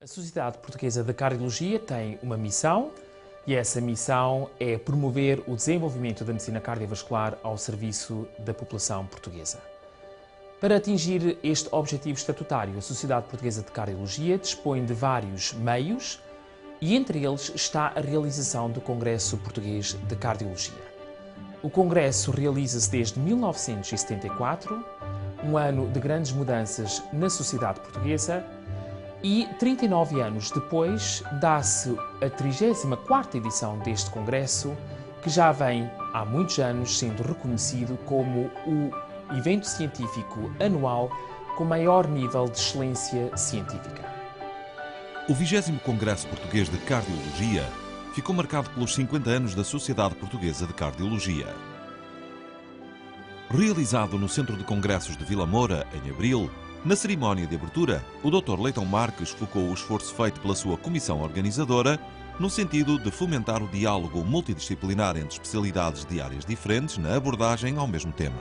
A Sociedade Portuguesa de Cardiologia tem uma missão e essa missão é promover o desenvolvimento da medicina cardiovascular ao serviço da população portuguesa. Para atingir este objetivo estatutário, a Sociedade Portuguesa de Cardiologia dispõe de vários meios e entre eles está a realização do Congresso Português de Cardiologia. O Congresso realiza-se desde 1974, um ano de grandes mudanças na sociedade portuguesa, e 39 anos depois dá-se a 34ª edição deste congresso, que já vem há muitos anos sendo reconhecido como o evento científico anual com maior nível de excelência científica. O 20º Congresso Português de Cardiologia ficou marcado pelos 50 anos da Sociedade Portuguesa de Cardiologia. Realizado no Centro de Congressos de Vila Moura, em abril, na cerimónia de abertura, o Dr. Leitão Marques focou o esforço feito pela sua comissão organizadora no sentido de fomentar o diálogo multidisciplinar entre especialidades de áreas diferentes na abordagem ao mesmo tema.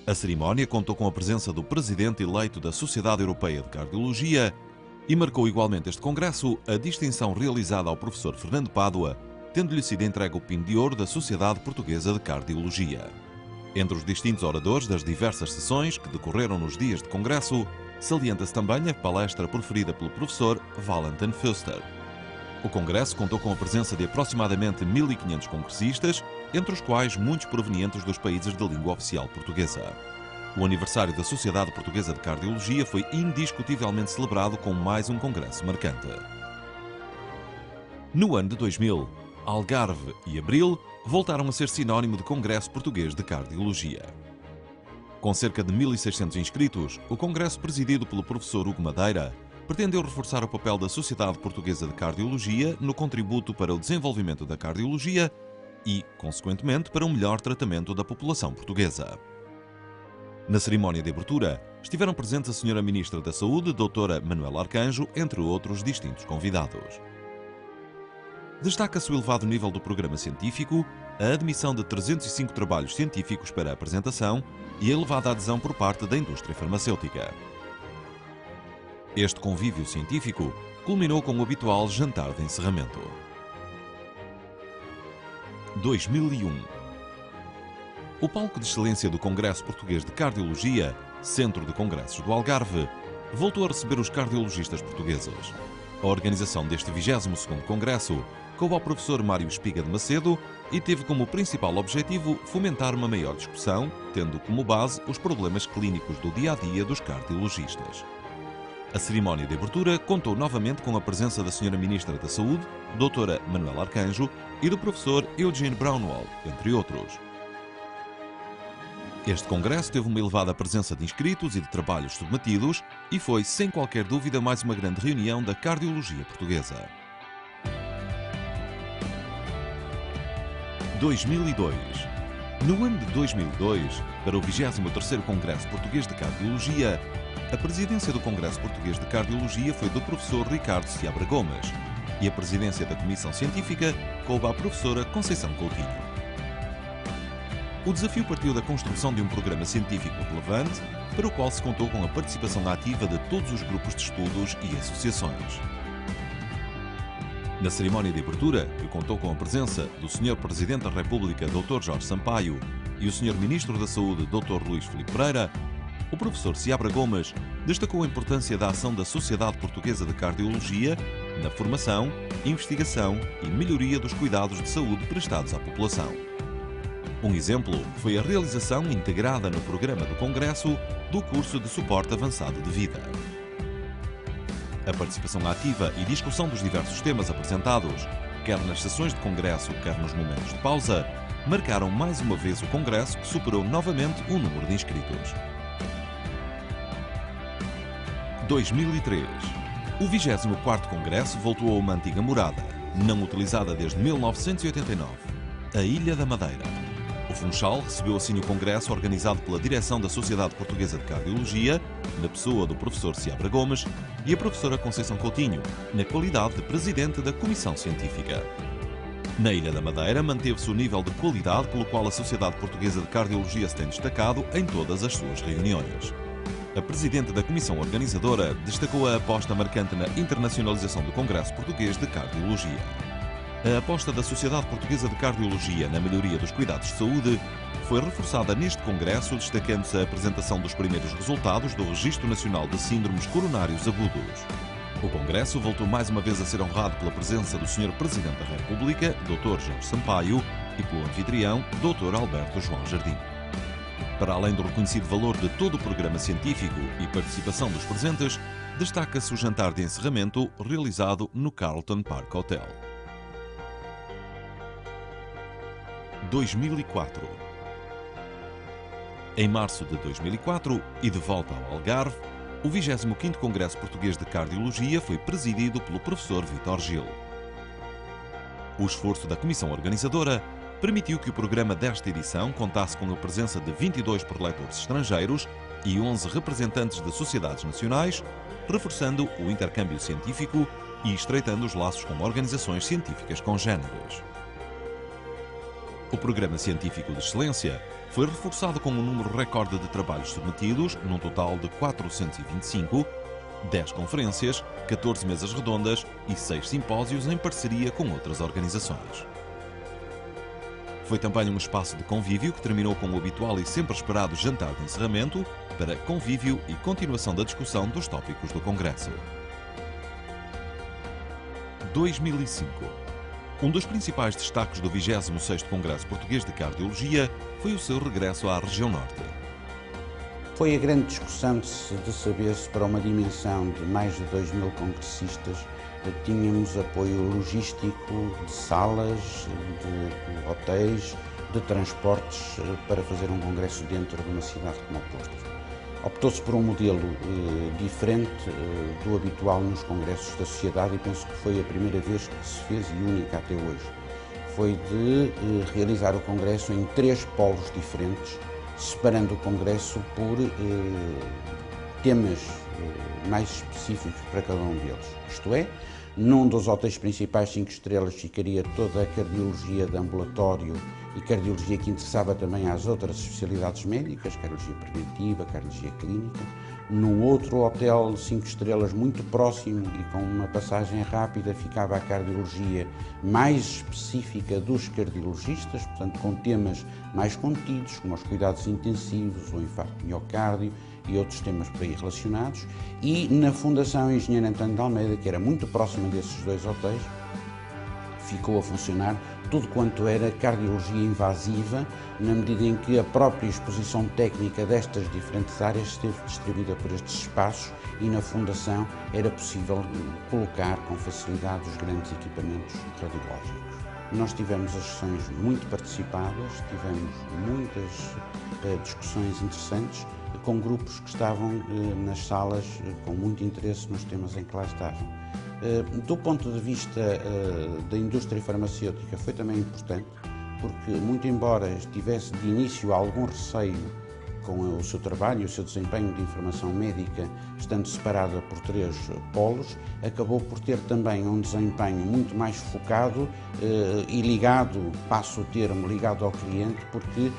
A cerimónia contou com a presença do presidente eleito da Sociedade Europeia de Cardiologia e marcou igualmente este congresso a distinção realizada ao professor Fernando Pádua, tendo-lhe sido entregue o Pino de Ouro da Sociedade Portuguesa de Cardiologia. Entre os distintos oradores das diversas sessões que decorreram nos dias de congresso, salienta-se também a palestra proferida pelo professor Valentin Fuster. O congresso contou com a presença de aproximadamente 1.500 congressistas, entre os quais muitos provenientes dos países de língua oficial portuguesa. O aniversário da Sociedade Portuguesa de Cardiologia foi indiscutivelmente celebrado com mais um congresso marcante. No ano de 2000, Algarve e Abril voltaram a ser sinónimo de Congresso Português de Cardiologia. Com cerca de 1.600 inscritos, o congresso presidido pelo professor Hugo Madeira pretendeu reforçar o papel da Sociedade Portuguesa de Cardiologia no contributo para o desenvolvimento da cardiologia e, consequentemente, para um melhor tratamento da população portuguesa. Na cerimónia de abertura, estiveram presentes a Sra. Ministra da Saúde, Dra. Manuela Arcanjo, entre outros distintos convidados. Destaca-se o elevado nível do programa científico, a admissão de 305 trabalhos científicos para a apresentação e a elevada adesão por parte da indústria farmacêutica. Este convívio científico culminou com o habitual jantar de encerramento. 2001. O palco de excelência do Congresso Português de Cardiologia, Centro de Congressos do Algarve, voltou a receber os cardiologistas portugueses. A organização deste 22º Congresso coube ao professor Mário Espiga de Macedo e teve como principal objetivo fomentar uma maior discussão, tendo como base os problemas clínicos do dia-a-dia dos cardiologistas. A cerimónia de abertura contou novamente com a presença da Sra. Ministra da Saúde, Dra. Manuela Arcanjo, e do professor Eugene Brownwald, entre outros. Este congresso teve uma elevada presença de inscritos e de trabalhos submetidos e foi, sem qualquer dúvida, mais uma grande reunião da cardiologia portuguesa. 2002. No ano de 2002, para o 23º Congresso Português de Cardiologia, a presidência do Congresso Português de Cardiologia foi do professor Ricardo Seabra Gomes e a presidência da Comissão Científica coube à professora Conceição Coutinho. O desafio partiu da construção de um programa científico relevante, para o qual se contou com a participação ativa de todos os grupos de estudos e associações. Na cerimónia de abertura, que contou com a presença do Sr. Presidente da República, Dr. Jorge Sampaio, e o Sr. Ministro da Saúde, Dr. Luís Filipe Pereira, o professor Seabra Gomes destacou a importância da ação da Sociedade Portuguesa de Cardiologia na formação, investigação e melhoria dos cuidados de saúde prestados à população. Um exemplo foi a realização integrada no programa do Congresso do curso de suporte avançado de vida. A participação ativa e discussão dos diversos temas apresentados, quer nas sessões de Congresso, quer nos momentos de pausa, marcaram mais uma vez o Congresso, que superou novamente o número de inscritos. 2003. O 24º Congresso voltou a uma antiga morada, não utilizada desde 1989, a Ilha da Madeira. O Funchal recebeu assim o congresso organizado pela direção da Sociedade Portuguesa de Cardiologia, na pessoa do professor Seabra Gomes e a professora Conceição Coutinho, na qualidade de presidente da Comissão Científica. Na Ilha da Madeira manteve-se o nível de qualidade pelo qual a Sociedade Portuguesa de Cardiologia se tem destacado em todas as suas reuniões. a Presidente da Comissão Organizadora destacou a aposta marcante na internacionalização do Congresso Português de Cardiologia. A aposta da Sociedade Portuguesa de Cardiologia na melhoria dos cuidados de saúde foi reforçada neste Congresso, destacando-se a apresentação dos primeiros resultados do Registro Nacional de Síndromes Coronários Agudos. O Congresso voltou mais uma vez a ser honrado pela presença do Sr. Presidente da República, Dr. Jorge Sampaio, e pelo anfitrião, Dr. Alberto João Jardim. Para além do reconhecido valor de todo o programa científico e participação dos presentes, destaca-se o jantar de encerramento realizado no Carlton Park Hotel. 2004. Em março de 2004, e de volta ao Algarve, o 25º Congresso Português de Cardiologia foi presidido pelo professor Vítor Gil. O esforço da comissão organizadora permitiu que o programa desta edição contasse com a presença de 22 preletores estrangeiros e 11 representantes de sociedades nacionais, reforçando o intercâmbio científico e estreitando os laços com organizações científicas congêneres. O programa científico de excelência foi reforçado com um número recorde de trabalhos submetidos, num total de 425, 10 conferências, 14 mesas redondas e 6 simpósios em parceria com outras organizações. Foi também um espaço de convívio que terminou com o habitual e sempre esperado jantar de encerramento para convívio e continuação da discussão dos tópicos do Congresso. 2005. Um dos principais destaques do 26º Congresso Português de Cardiologia foi o seu regresso à região norte. Foi a grande discussão de saber se para uma dimensão de mais de 2.000 congressistas tínhamos apoio logístico de salas, de hotéis, de transportes para fazer um congresso dentro de uma cidade como o Porto. Optou-se por um modelo diferente do habitual nos congressos da sociedade e penso que foi a primeira vez que se fez e única até hoje. Foi de realizar o congresso em 3 polos diferentes, separando o congresso por temas mais específicos para cada um deles. Isto é, num dos hotéis principais 5 estrelas ficaria toda a cardiologia de ambulatório e cardiologia que interessava também às outras especialidades médicas, cardiologia preventiva, cardiologia clínica. Num outro hotel 5 estrelas muito próximo e com uma passagem rápida ficava a cardiologia mais específica dos cardiologistas, portanto com temas mais contidos, como os cuidados intensivos, o infarto de miocárdio e outros temas por aí relacionados. E na Fundação Engenheiro António de Almeida, que era muito próxima desses 2 hotéis, ficou a funcionar tudo quanto era cardiologia invasiva, na medida em que a própria exposição técnica destas diferentes áreas esteve distribuída por estes espaços e na Fundação era possível colocar com facilidade os grandes equipamentos radiológicos. Nós tivemos as sessões muito participadas, tivemos muitas discussões interessantes com grupos que estavam nas salas com muito interesse nos temas em que lá estavam. Do ponto de vista da indústria farmacêutica foi também importante, porque muito embora tivesse de início algum receio com o seu trabalho e o seu desempenho de informação médica, estando separada por 3 polos, acabou por ter também um desempenho muito mais focado e ligado, passo o termo, ligado ao cliente, porque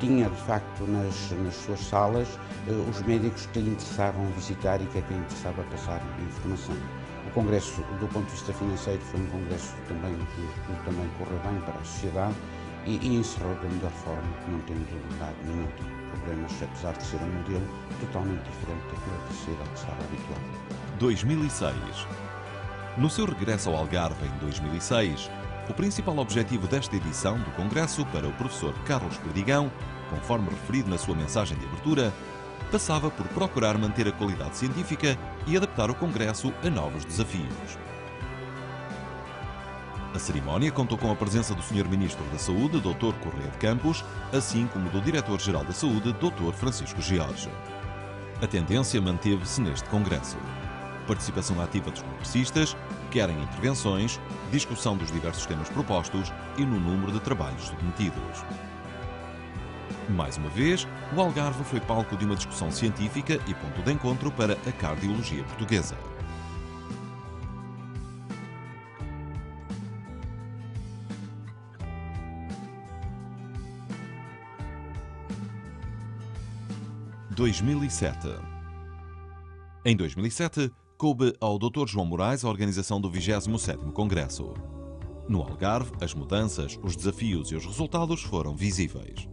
tinha de facto nas suas salas os médicos que lhe interessavam visitar e que a quem interessava passar informação. O Congresso, do ponto de vista financeiro, foi um congresso também que também correu bem para a sociedade e encerrou da melhor forma, não tendo dado nenhum tipo de problemas, apesar de ser um modelo totalmente diferente daquilo que a sociedade estava habituada. 2006. No seu regresso ao Algarve em 2006, o principal objetivo desta edição do Congresso para o professor Carlos Perdigão, conforme referido na sua mensagem de abertura, passava por procurar manter a qualidade científica e adaptar o Congresso a novos desafios. A cerimónia contou com a presença do Sr. Ministro da Saúde, Dr. Correia de Campos, assim como do Diretor-Geral da Saúde, Dr. Francisco Jorge. A tendência manteve-se neste Congresso. Participação ativa dos congressistas, quer em intervenções, discussão dos diversos temas propostos e no número de trabalhos submetidos. Mais uma vez, o Algarve foi palco de uma discussão científica e ponto de encontro para a cardiologia portuguesa. (2007) Em 2007, coube ao Dr. João Moraes a organização do 27º Congresso. No Algarve, as mudanças, os desafios e os resultados foram visíveis.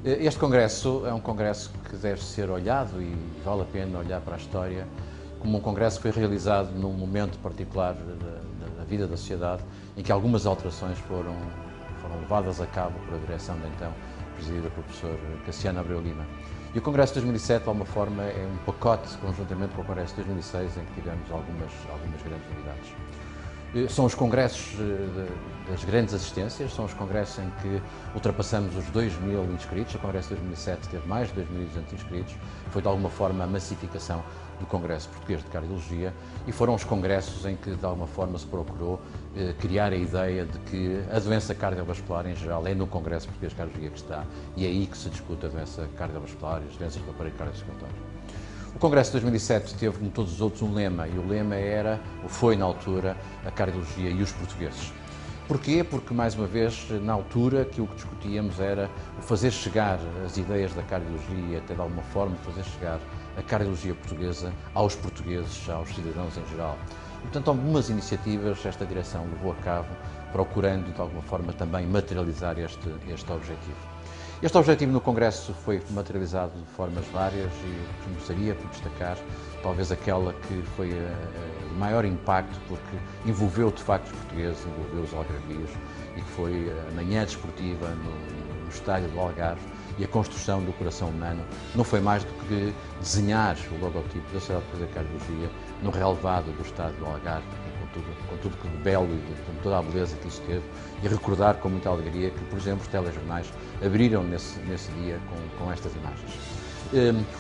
Este congresso é um congresso que deve ser olhado, e vale a pena olhar para a história, como um congresso que foi realizado num momento particular da vida da sociedade, em que algumas alterações foram levadas a cabo por a direção de então, presidida pelo professor Cassiano Abreu Lima. E o Congresso de 2007, de alguma forma, é um pacote, conjuntamente com o Congresso de 2006, em que tivemos algumas grandes novidades. São os congressos das grandes assistências, são os congressos em que ultrapassamos os 2.000 inscritos. O Congresso de 2007 teve mais de 2.200 inscritos. Foi, de alguma forma, a massificação do Congresso Português de Cardiologia, e foram os congressos em que, de alguma forma, se procurou criar a ideia de que a doença cardiovascular, em geral, é no Congresso Português de Cardiologia que está, e é aí que se discute a doença cardiovascular e as doenças do aparelho cardiorrespiratório. O Congresso de 2007 teve, como todos os outros, um lema, e o lema foi na altura, a cardiologia e os portugueses. Porquê? Porque, mais uma vez, na altura, aquilo que discutíamos era o fazer chegar as ideias da cardiologia, até de alguma forma fazer chegar a cardiologia portuguesa aos portugueses, aos cidadãos em geral. E, portanto, algumas iniciativas esta direção levou a cabo, procurando, de alguma forma, também materializar este objetivo. Este objetivo no Congresso foi materializado de formas várias, e começaria por destacar talvez aquela que foi de maior impacto, porque envolveu de facto os portugueses, envolveu os algarvios, e que foi a manhã desportiva no estádio do Algarve, e a construção do coração humano não foi mais do que desenhar o logotipo da Sociedade Portuguesa de Cardiologia no relevado do estádio do Algarve, com tudo que de belo e com toda a beleza que isso teve, e recordar com muita alegria que, por exemplo, os telejornais abriram nesse dia com estas imagens.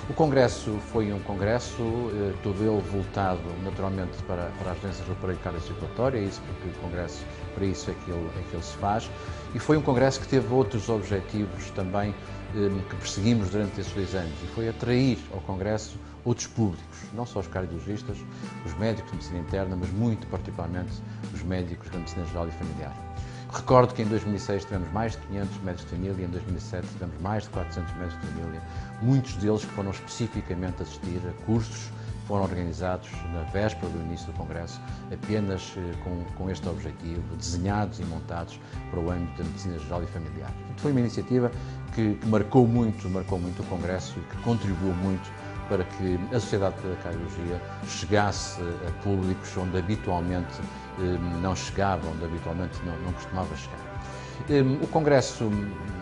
O Congresso foi um congresso, todo ele voltado naturalmente para as doenças do aparelho cardiorrespiratório, é isso porque o Congresso, para isso é que ele se faz, e foi um congresso que teve outros objetivos também que perseguimos durante esses 2 anos, e foi atrair ao Congresso outros públicos, não só os cardiologistas, os médicos de medicina interna, mas muito particularmente os médicos da medicina geral e familiar. Recordo que em 2006 tivemos mais de 500 médicos de família, em 2007 tivemos mais de 400 médicos de família, muitos deles que foram especificamente assistir a cursos que foram organizados na véspera do início do Congresso, apenas com este objetivo, desenhados e montados para o âmbito da medicina geral e familiar. Foi uma iniciativa que marcou muito o Congresso e que contribuiu muito para que a Sociedade da Cardiologia chegasse a públicos onde habitualmente não chegava, onde habitualmente não costumava chegar. O Congresso,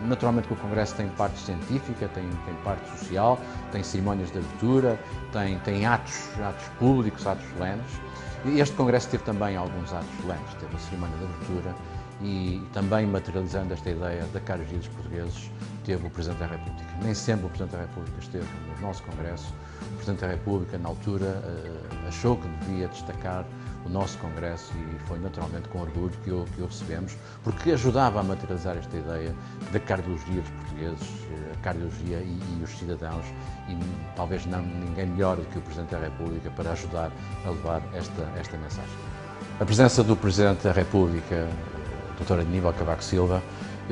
naturalmente que o Congresso tem parte científica, tem parte social, tem cerimónias de abertura, tem atos públicos, atos solenes. E este Congresso teve também alguns atos solenes, teve a cerimónia de abertura e também materializando esta ideia da cardiologia dos portugueses, teve o Presidente da República. Nem sempre o Presidente da República esteve no nosso Congresso. O Presidente da República, na altura, achou que devia destacar o nosso Congresso e foi naturalmente com orgulho que o recebemos, porque ajudava a materializar esta ideia da cardiologia dos portugueses, a cardiologia e os cidadãos, e talvez ninguém melhor do que o Presidente da República para ajudar a levar esta mensagem. A presença do Presidente da República, Dr. Aníbal Cavaco Silva,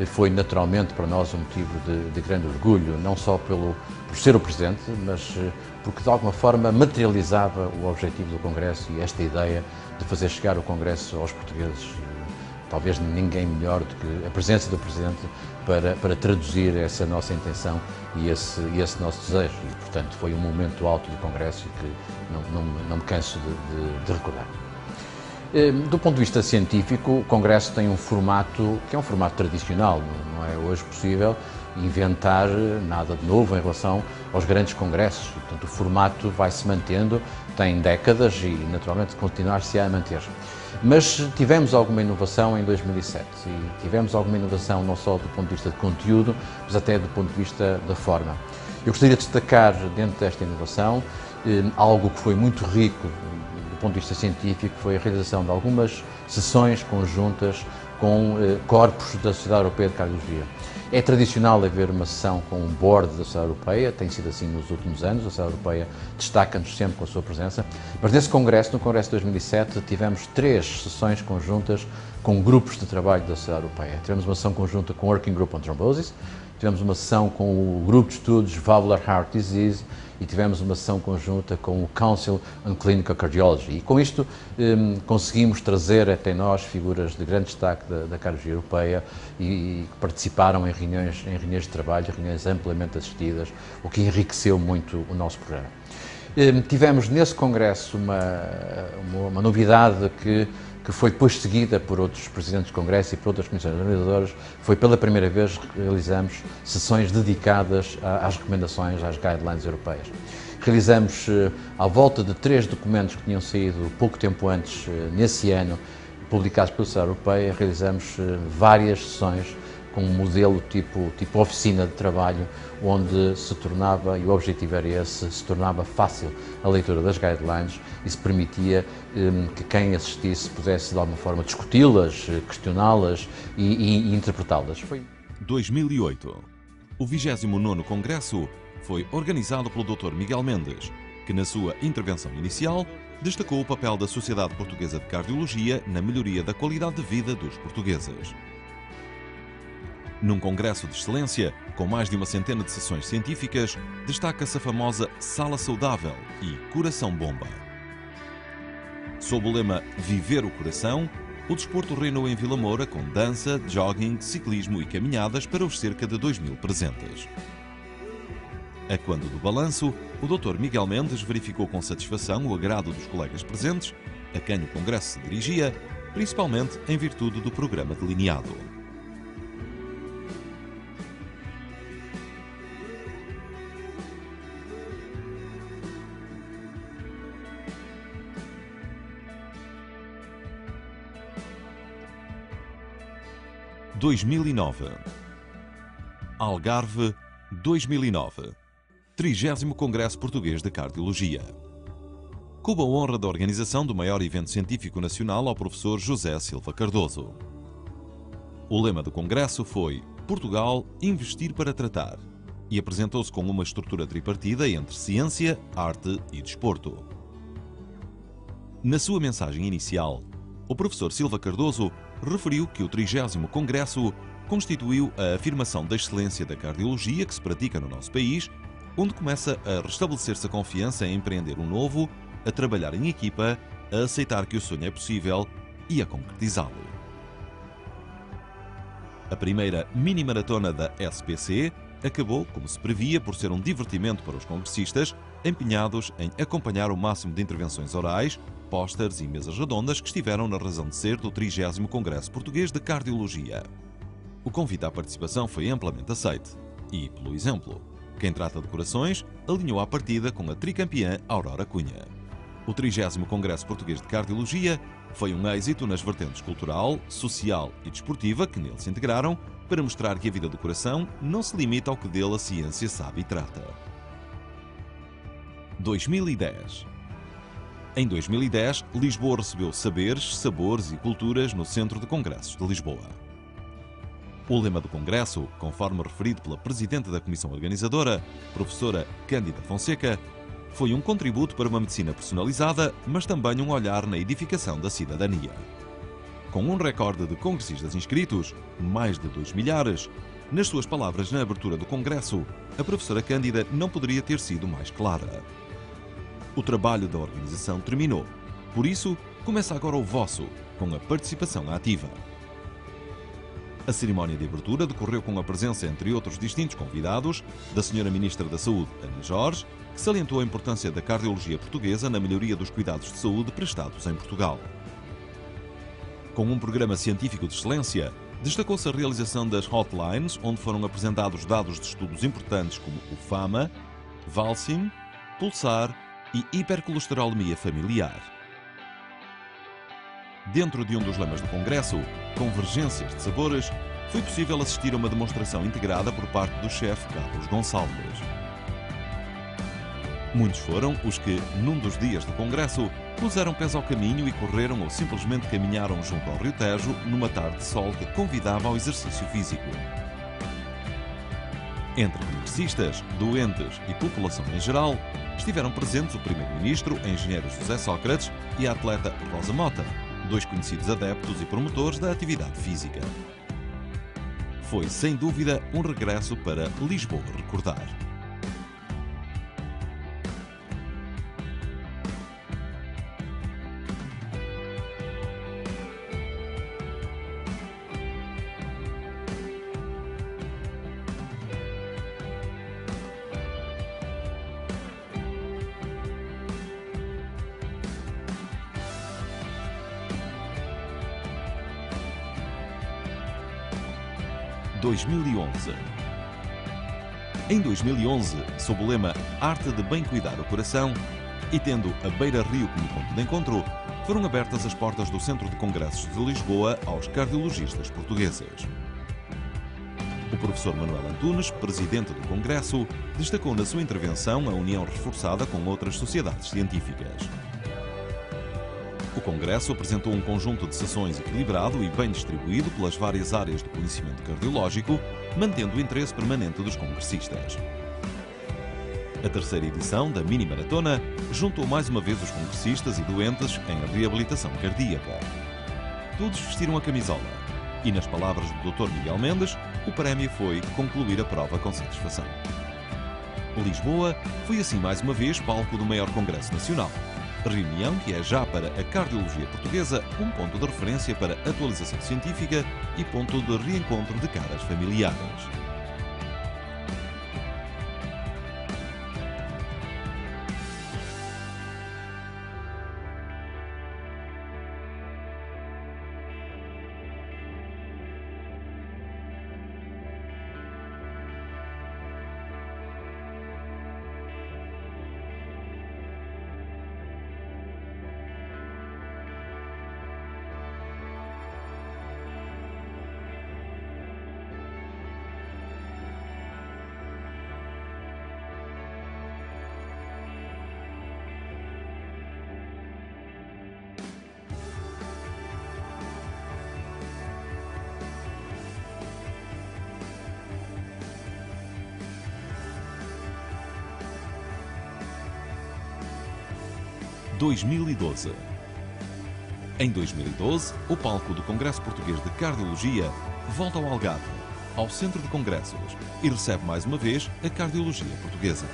foi naturalmente para nós um motivo de grande orgulho, não só por ser o Presidente, mas porque de alguma forma materializava o objetivo do Congresso e esta ideia de fazer chegar o Congresso aos portugueses. Talvez ninguém melhor do que a presença do Presidente para traduzir essa nossa intenção e esse nosso desejo. E, portanto, foi um momento alto do Congresso e que não me canso de recordar. Do ponto de vista científico, o Congresso tem um formato que é um formato tradicional, não é hoje possível inventar nada de novo em relação aos grandes congressos. Portanto, o formato vai se mantendo, tem décadas e naturalmente continuar-se a manter. Mas tivemos alguma inovação em 2007 e tivemos alguma inovação não só do ponto de vista de conteúdo, mas até do ponto de vista da forma. Eu gostaria de destacar dentro desta inovação algo que foi muito rico do ponto de vista científico, foi a realização de algumas sessões conjuntas com corpos da Sociedade Europeia de Cardiologia. É tradicional haver uma sessão com um board da Sociedade Europeia, tem sido assim nos últimos anos, a Sociedade Europeia destaca-nos sempre com a sua presença, mas nesse Congresso, no Congresso de 2007, tivemos 3 sessões conjuntas com grupos de trabalho da Sociedade Europeia. Tivemos uma sessão conjunta com o Working Group on Thrombosis, tivemos uma sessão com o Grupo de Estudos Valvular Heart Disease e tivemos uma sessão conjunta com o Council on Clinical Cardiology. E com isto conseguimos trazer até nós figuras de grande destaque da cardiologia europeia e que participaram em reuniões de trabalho, reuniões amplamente assistidas, o que enriqueceu muito o nosso programa. Tivemos nesse congresso uma novidade que foi depois seguida por outros presidentes de congresso e por outras comissões organizadoras. Foi pela primeira vez que realizamos sessões dedicadas às recomendações, às guidelines europeias. Realizamos à volta de 3 documentos que tinham saído pouco tempo antes, nesse ano, publicados pela Sociedade Europeia. Realizamos várias sessões com um modelo tipo oficina de trabalho, onde se tornava, e o objetivo era esse, se tornava fácil a leitura das guidelines e se permitia que quem assistisse pudesse de alguma forma discuti-las, questioná-las e interpretá-las. 2008. O 29º Congresso foi organizado pelo Dr. Miguel Mendes, que na sua intervenção inicial destacou o papel da Sociedade Portuguesa de Cardiologia na melhoria da qualidade de vida dos portugueses. Num congresso de excelência, com mais de uma centena de sessões científicas, destaca-se a famosa Sala Saudável e Coração Bomba. Sob o lema Viver o Coração, o desporto reinou em Vila Moura com dança, jogging, ciclismo e caminhadas para os cerca de 2.000 presentes. A quando do balanço, o Dr. Miguel Mendes verificou com satisfação o agrado dos colegas presentes, a quem o congresso se dirigia, principalmente em virtude do programa delineado. – 2009. Algarve, 2009. 30º Congresso Português de Cardiologia. Coube a honra da organização do maior evento científico nacional ao professor José Silva Cardoso. O lema do congresso foi Portugal, investir para tratar, e apresentou-se com uma estrutura tripartida entre ciência, arte e desporto. Na sua mensagem inicial, o professor Silva Cardoso referiu que o 30º Congresso constituiu a afirmação da excelência da cardiologia que se pratica no nosso país, onde começa a restabelecer-se a confiança em empreender um novo, a trabalhar em equipa, a aceitar que o sonho é possível e a concretizá-lo. A primeira mini-maratona da SPC acabou, como se previa, por ser um divertimento para os congressistas, empenhados em acompanhar o máximo de intervenções orais, pósteres e mesas redondas que estiveram na razão de ser do 30º Congresso Português de Cardiologia. O convite à participação foi amplamente aceite e, pelo exemplo, quem trata de corações alinhou à partida com a tricampeã Aurora Cunha. O 30º Congresso Português de Cardiologia foi um êxito nas vertentes cultural, social e desportiva que nele se integraram para mostrar que a vida do coração não se limita ao que dele a ciência sabe e trata. 2010. Em 2010, Lisboa recebeu Saberes, Sabores e Culturas no Centro de Congressos de Lisboa. O lema do congresso, conforme referido pela Presidente da Comissão Organizadora, professora Cândida Fonseca, foi um contributo para uma medicina personalizada, mas também um olhar na edificação da cidadania. Com um recorde de congressistas inscritos, mais de 2 milhares, nas suas palavras na abertura do congresso, a professora Cândida não poderia ter sido mais clara. O trabalho da organização terminou. Por isso, começa agora o vosso, com a participação ativa. A cerimónia de abertura decorreu com a presença, entre outros distintos convidados, da Sra. Ministra da Saúde, Ana Jorge, que salientou a importância da cardiologia portuguesa na melhoria dos cuidados de saúde prestados em Portugal. Com um programa científico de excelência, destacou-se a realização das hotlines, onde foram apresentados dados de estudos importantes como o FAMA, Valsim, Pulsar e hipercolesterolemia familiar. Dentro de um dos lemas do congresso, Convergências de Sabores, foi possível assistir a uma demonstração integrada por parte do chefe Carlos Gonçalves. Muitos foram os que, num dos dias do congresso, puseram pés ao caminho e correram ou simplesmente caminharam junto ao Rio Tejo numa tarde de sol que convidava ao exercício físico. Entre congressistas, doentes e população em geral, estiveram presentes o Primeiro-Ministro, engenheiro José Sócrates, e a atleta Rosa Mota, 2 conhecidos adeptos e promotores da atividade física. foi, sem dúvida, um regresso para Lisboa recordar. Em 2011, sob o lema Arte de Bem Cuidar o Coração e tendo a Beira Rio como ponto de encontro, foram abertas as portas do Centro de Congressos de Lisboa aos cardiologistas portugueses. O professor Manuel Antunes, presidente do Congresso, destacou na sua intervenção a união reforçada com outras sociedades científicas. O Congresso apresentou um conjunto de sessões equilibrado e bem distribuído pelas várias áreas do conhecimento cardiológico, mantendo o interesse permanente dos congressistas. A terceira edição da Mini Maratona juntou mais uma vez os congressistas e doentes em reabilitação cardíaca. Todos vestiram a camisola e, nas palavras do Dr. Miguel Mendes, o prémio foi concluir a prova com satisfação. Lisboa foi assim mais uma vez palco do maior Congresso Nacional. Reunião que é já para a cardiologia portuguesa um ponto de referência para atualização científica e ponto de reencontro de caras familiares. Em 2012, o palco do Congresso Português de Cardiologia volta ao Algarve, ao Centro de Congressos, e recebe mais uma vez a cardiologia portuguesa.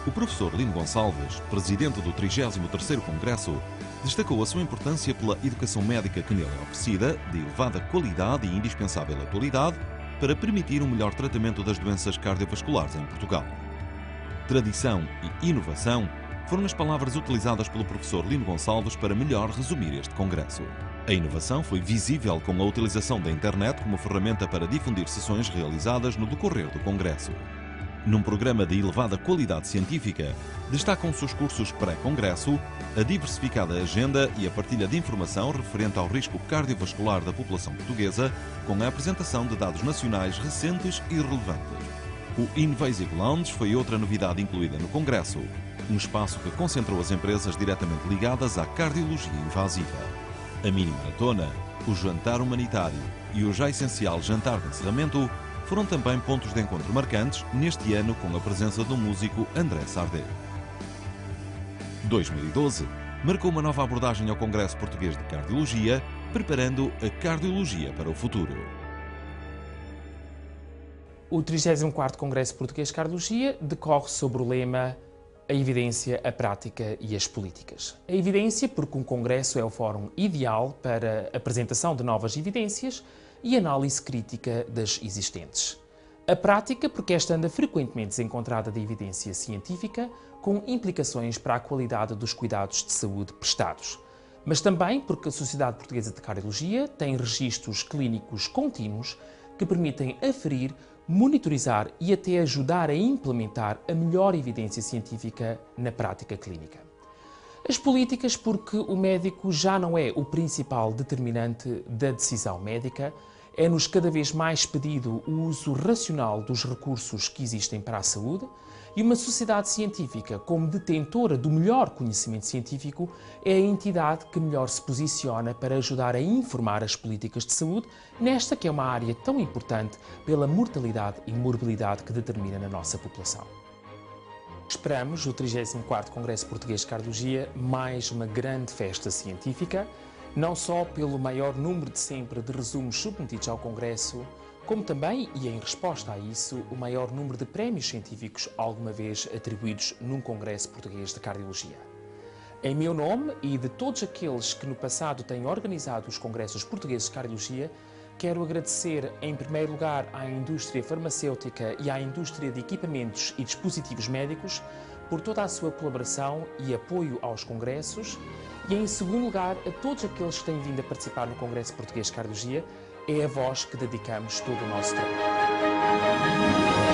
O professor Lino Gonçalves, presidente do 33º Congresso, destacou a sua importância pela educação médica que nele é oferecida, de elevada qualidade e indispensável atualidade, para permitir um melhor tratamento das doenças cardiovasculares em Portugal. Tradição e inovação foram as palavras utilizadas pelo professor Lino Gonçalves para melhor resumir este congresso. A inovação foi visível com a utilização da internet como ferramenta para difundir sessões realizadas no decorrer do congresso. Num programa de elevada qualidade científica, destacam-se os cursos pré-congresso, a diversificada agenda e a partilha de informação referente ao risco cardiovascular da população portuguesa, com a apresentação de dados nacionais recentes e relevantes. O Invasive Lounge foi outra novidade incluída no congresso, um espaço que concentrou as empresas diretamente ligadas à cardiologia invasiva. A Mini Maratona, o jantar humanitário e o já essencial jantar de encerramento foram também pontos de encontro marcantes neste ano com a presença do músico André Sardé. 2012 marcou uma nova abordagem ao Congresso Português de Cardiologia, preparando a cardiologia para o futuro. O 34º Congresso Português de Cardiologia decorre sobre o lema a evidência, a prática e as políticas. A evidência porque um congresso é o fórum ideal para a apresentação de novas evidências e análise crítica das existentes. A prática porque esta anda frequentemente desencontrada de evidência científica, com implicações para a qualidade dos cuidados de saúde prestados. Mas também porque a Sociedade Portuguesa de Cardiologia tem registros clínicos contínuos que permitem aferir, monitorizar e até ajudar a implementar a melhor evidência científica na prática clínica. As políticas porque o médico já não é o principal determinante da decisão médica, é-nos cada vez mais pedido o uso racional dos recursos que existem para a saúde e uma sociedade científica, como detentora do melhor conhecimento científico, é a entidade que melhor se posiciona para ajudar a informar as políticas de saúde nesta que é uma área tão importante pela mortalidade e morbilidade que determina na nossa população. Esperamos o 34º Congresso Português de Cardiologia, mais uma grande festa científica. não só pelo maior número de sempre de resumos submetidos ao Congresso, como também, e em resposta a isso, o maior número de prémios científicos alguma vez atribuídos num Congresso Português de Cardiologia. Em meu nome e de todos aqueles que no passado têm organizado os Congressos Portugueses de Cardiologia, quero agradecer em primeiro lugar à indústria farmacêutica e à indústria de equipamentos e dispositivos médicos por toda a sua colaboração e apoio aos congressos e em segundo lugar a todos aqueles que têm vindo a participar no Congresso Português de Cardiologia. É a vós que dedicamos todo o nosso trabalho.